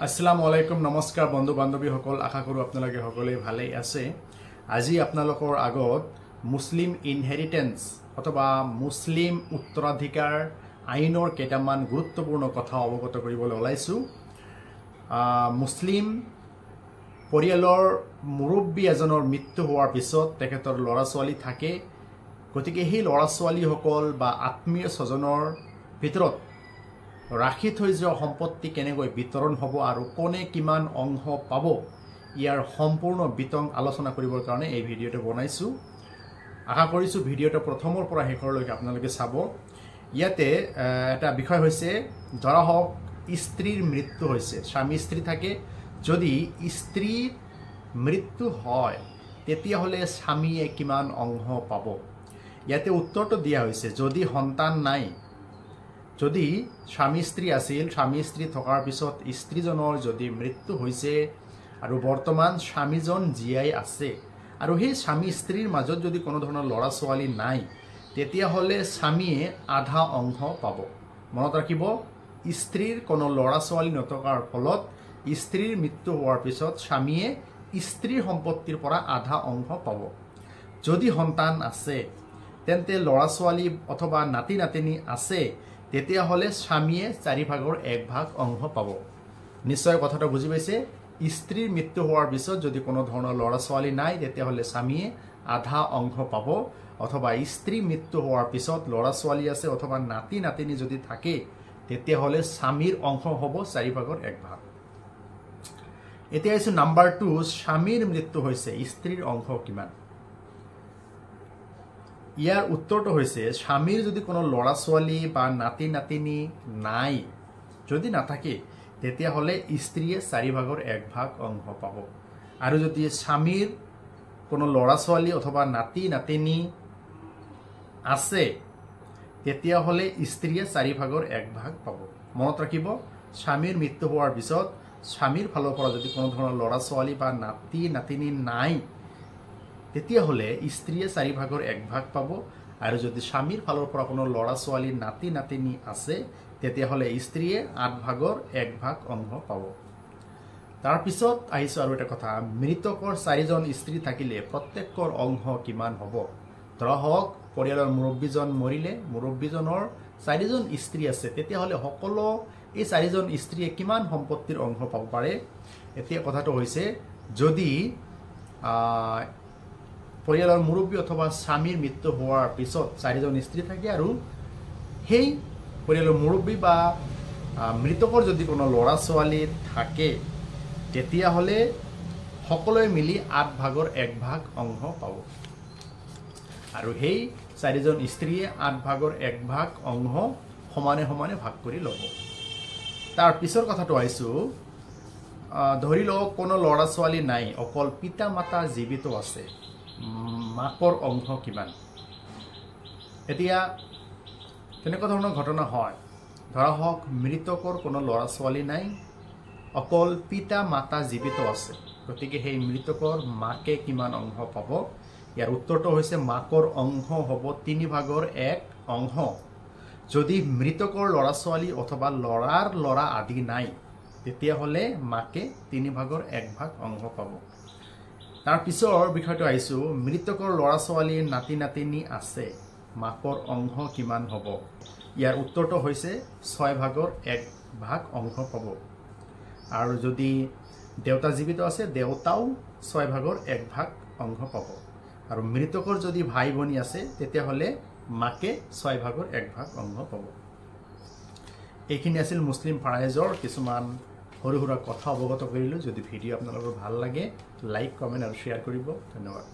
আসসালামু আলাইকুম নমস্কাৰ বন্ধু বান্ধৱীসকল আশা কৰোঁ আপোনালোকে সকলোৱে ভালেই আছে। আজি আপোনালোকৰ আগত মুছলিম ইনহেৰিটেন্স অথবা মুছলিম উত্তৰাধিকাৰ আইনৰ কেইটামান গুৰুত্বপূৰ্ণ কথা অৱগত কৰিবলৈ ওলাইছোঁ। মুছলিম পৰিয়ালৰ মুৰব্বী এজনৰ মৃত্যু হোৱাৰ পিছত তেখেতৰ ল'ৰা ছোৱালী থাকে, গতিকে সেই ল'ৰা ছোৱালীসকল বা আত্মীয় স্বজনৰ ভিতৰত ৰাখি থৈ যোৱা সম্পত্তি কেনেকৈ বিতৰণ হ'ব আৰু কোনে কিমান অংশ পাব, ইয়াৰ সম্পূৰ্ণ বিতং আলোচনা কৰিবৰ কাৰণে এই ভিডিঅ'টো বনাইছোঁ। আশা কৰিছোঁ ভিডিঅ'টো প্ৰথমৰ পৰা শেষৰলৈকে আপোনালোকে চাব। ইয়াতে এটা বিষয় হৈছে, ধৰা হওক স্ত্ৰীৰ মৃত্যু হৈছে, স্বামী স্ত্ৰী থাকে, যদি স্ত্ৰীৰ মৃত্যু হয় তেতিয়াহ'লে স্বামীয়ে কিমান অংশ পাব। ইয়াতে উত্তৰটো দিয়া হৈছে, যদি সন্তান নাই, যদি স্বামী স্ত্ৰী আছিল, স্বামী স্ত্ৰী থকাৰ পিছত স্ত্ৰীজনৰ যদি মৃত্যু হৈছে আৰু বৰ্তমান স্বামীজন জীয়াই আছে আৰু সেই স্বামী স্ত্ৰীৰ মাজত যদি কোনো ধৰণৰ ল'ৰা ছোৱালী নাই, তেতিয়াহ'লে স্বামীয়ে আধা অংশ পাব। মনত ৰাখিব, স্ত্ৰীৰ কোনো ল'ৰা ছোৱালী নথকাৰ ফলত স্ত্ৰীৰ মৃত্যু হোৱাৰ পিছত স্বামীয়ে স্ত্ৰীৰ সম্পত্তিৰ পৰা আধা অংশ পাব। যদি সন্তান আছে, তেন্তে ল'ৰা ছোৱালী অথবা নাতি নাতিনী আছে, তেতিয়াহ'লে স্বামীয়ে 4/1 অংশ পাব। নিশ্চয় কথাটো বুজি পাইছে। স্ত্ৰীৰ মৃত্যু হোৱাৰ পিছত যদি কোনো ধৰণৰ ল'ৰা ছোৱালী নাই, তেতিয়াহ'লে স্বামীয়ে আধা অংশ পাব, অথবা স্ত্ৰী মৃত্যু হোৱাৰ পিছত ল'ৰা ছোৱালী আছে অথবা নাতি নাতিনী যদি থাকে, তেতিয়াহ'লে স্বামীৰ অংশ হ'ব 4/1। এতিয়া আহিছোঁ নাম্বাৰ 2, স্বামীৰ মৃত্যু হৈছে, স্ত্ৰীৰ অংশ কিমান? ইয়াৰ উত্তৰটো হৈছে, স্বামীৰ যদি কোনো ল'ৰা ছোৱালী বা নাতি নাতিনী নাই, যদি নাথাকে, তেতিয়াহ'লে স্ত্ৰীয়ে 4/1 অংশ পাব। আৰু যদি স্বামীৰ কোনো ল'ৰা ছোৱালী অথবা নাতি নাতিনী আছে, তেতিয়াহ'লে স্ত্ৰীয়ে 4/1 পাব। মনত ৰাখিব, স্বামীৰ মৃত্যু হোৱাৰ পিছত স্বামীৰ ফালৰ পৰা যদি কোনো ধৰণৰ ল'ৰা ছোৱালী বা নাতি নাতিনী নাই, তেতিয়াহ'লে স্ত্ৰীয়ে 4/1 পাব। আৰু যদি স্বামীৰ ফালৰ পৰা কোনো ল'ৰা ছোৱালী নাতি নাতিনী আছে, তেতিয়াহ'লে স্ত্ৰীয়ে 8/1 অংশ পাব। তাৰপিছত আহিছোঁ আৰু এটা কথা, মৃতকৰ 4জন স্ত্ৰী থাকিলে প্ৰত্যেকৰ অংশ কিমান হ'ব? ধৰা হওক পৰিয়ালৰ মুৰব্বীজন মৰিলে, মুৰব্বীজনৰ 4জন স্ত্ৰী আছে, তেতিয়াহ'লে সকলো এই 4জন স্ত্ৰীয়ে কিমান সম্পত্তিৰ অংশ পাব পাৰে? এতিয়া কথাটো হৈছে, যদি পৰিয়ালৰ মুৰব্বী অথবা স্বামীৰ মৃত্যু হোৱাৰ পিছত 4জন স্ত্ৰী থাকে আৰু সেই পৰিয়ালৰ মুৰব্বী বা মৃতকৰ যদি কোনো ল'ৰা ছোৱালী থাকে, তেতিয়াহ'লে সকলোৱে মিলি 8/1 অংশ পাব। আৰু সেই 4জন স্ত্ৰীয়ে 8/1 অংশ সমানে সমানে ভাগ কৰি ল'ব। তাৰ পিছৰ কথাটো আহিছোঁ, ধৰি লওক কোনো ল'ৰা ছোৱালী নাই, অকল পিতা মাতা জীৱিত আছে, মাকৰ অংশ কিমান? এতিয়া তেনেকুৱা ধৰণৰ ঘটনা হয়, ধৰা হওক মৃতকৰ কোনো ল'ৰা ছোৱালী নাই, অকল পিতা মাতা জীৱিত আছে, গতিকে সেই মৃতকৰ মাকে কিমান অংশ পাব? ইয়াৰ উত্তৰটো হৈছে, মাকৰ অংশ হ'ব 3/1 অংশ। যদি মৃতকৰ ল'ৰা ছোৱালী অথবা ল'ৰাৰ ল'ৰা আদি নাই, তেতিয়াহ'লে মাকে 3/1 অংশ পাব। তাৰ পিছৰ বিষয়টো আহিছোঁ, মৃতকৰ ল'ৰা ছোৱালীৰ নাতি নাতিনী আছে, মাকৰ অংশ কিমান হ'ব? ইয়াৰ উত্তৰটো হৈছে 6/1 অংশ পাব। আৰু যদি দেউতা জীৱিত আছে, দেউতাও 6/1 অংশ পাব। আৰু মৃতকৰ যদি ভাই ভনী আছে, তেতিয়াহ'লে মাকে 6/1 অংশ পাব। এইখিনি আছিল মুছলিম ফাৰাইজৰ কিছুমান সৰু সুৰা কথা অৱগত কৰিলোঁ। যদি ভিডিঅ' আপোনালোকৰ ভাল লাগে, লাইক, কমেণ্ট আৰু শ্বেয়াৰ কৰিব। ধন্যবাদ।